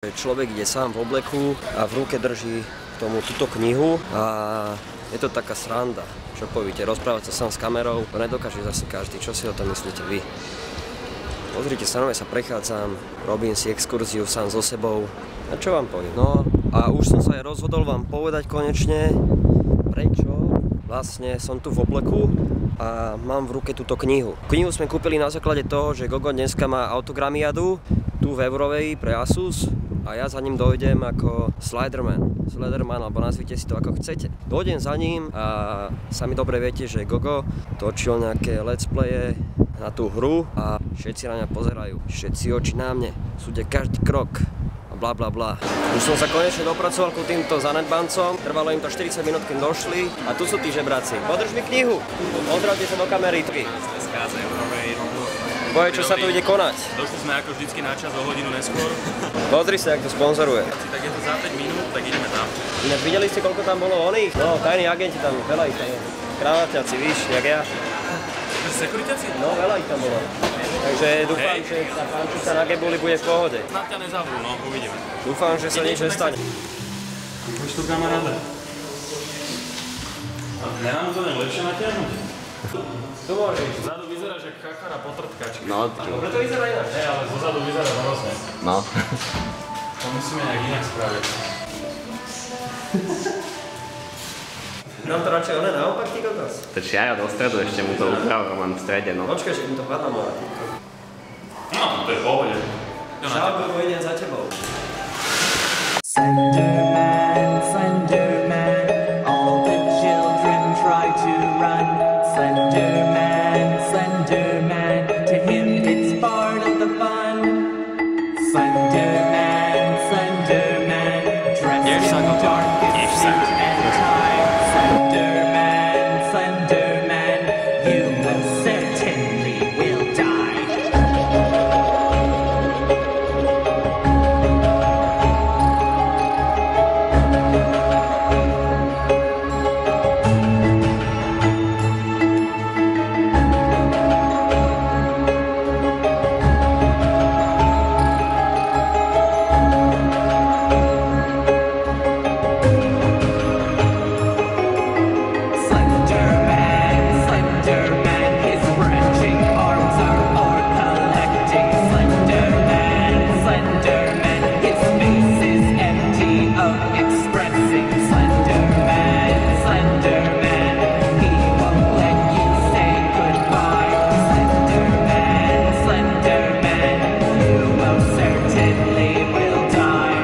Človek ide sám v obleku a v ruke drží tomu túto knihu a je to taká sranda. Čo povíte, rozprávať sa sám s kamerou, to nedokáže zase každý. Čo si o tom myslíte vy? Pozrite, stanovne sa prechádzam, robím si exkurziu sám so sebou. A čo vám poviem? No a už som sa aj rozhodol vám povedať konečne, prečo vlastne som tu v obleku a mám v ruke túto knihu. Knihu sme kúpili na základe toho, že Gogo dneska má autogramiadu tu v Eurovej pre Asus a ja za ním dojdem ako Sliderman, alebo nazvite si to ako chcete. Dojdem za ním a sami dobre viete, že Gogo točil nejaké let's playe na tú hru a všetci na mňa pozerajú, všetci oči na mne, súdia každý krok. Bla bla bla. Už som sa konečne dopracoval ku týmto zanedbancom, trvalo im to 40 minút, kým došli a tu sú tí žebráci. Podrž mi knihu, ozdravte sa do kamery. Boje, čo sa tu ide konať? Došli sme ako vždycky na čas o hodinu neskôr. Pozri sa, jak to sponzoruje. Tak je to za 5 minút, tak ideme tam. Inak videli ste, koľko tam bolo oných? No, tajní agenti tam, veľa ich tam je. Krávatňaci, víš, jak ja. Sekuritáci? No, veľa ich tam bolo. Takže dúfam, že tá pánčica na Gebuli bude v pohode. Snad ťa nezavrú, no, uvidíme. Dúfam, že sa nič nestane. Poď tu kamaráde. Nemám to lepšie natiahnuť? Tu môžeš. Zadu vyzeráš jak chachara potrtkačky. No, Dobre to vyzerá ináč. Hej, ale zozadu vyzeráš hrozne. no. To musíme nejak inak spraviť. Nám to radšej oné naopak, ty kokos. Trčí aj do stredu, ešte mu to uprav Roman v strede, no. Počkaj, že mi to padá moja. No, to je v pohode. Šalko, idem za tebou. Slenderman, all the children try to run. Slenderman, to him it's part of the fun. Slenderman, dressed in darkest suit and tie. Slenderman, you most certainly will die. Slenderman, his branching arms are all collecting. Slenderman, his face is empty of expressing. Slenderman, he won't let you say goodbye. Slenderman, you most certainly will die.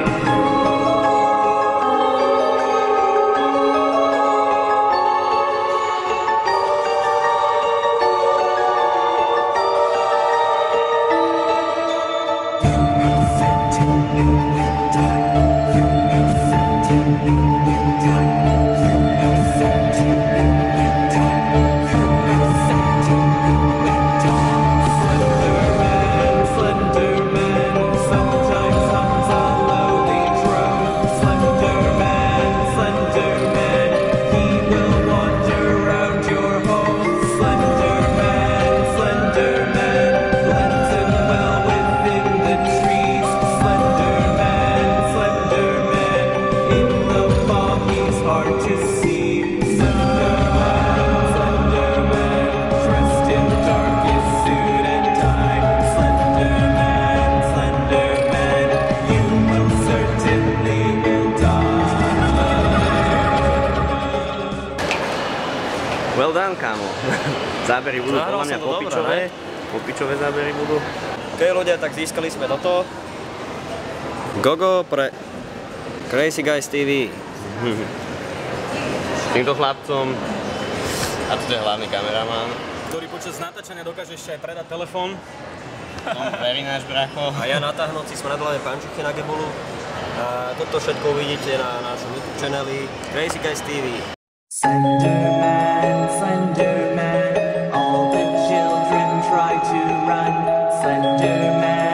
Slenderman, sometimes hums a lowly drone. Slenderman, he will wander around your home. Slenderman, blends in well within the trees. Slenderman, in the fog he's hard to see. Slenderman, dressed in darkest suit and tie. Slenderman, you most certainly will die. Well done, kámo. Zábery budú Zahral podľa mňa som to dobre, popičové. Popičové zábery budú. OK ľudia, tak získali sme toto. Gogo pre Crazy Guys TV. S týmto chlapcom. A tu je hlavný kameraman. Ktorý počas natáčania dokáže ešte aj predať telefón. Verí náš bracho. A ja natáhnúci sme nadľave pančuchy na Gebulu. A toto všetko uvidíte na našom YouTube channeli Crazy Guys TV. Slenderman, all the children try to run. Slenderman,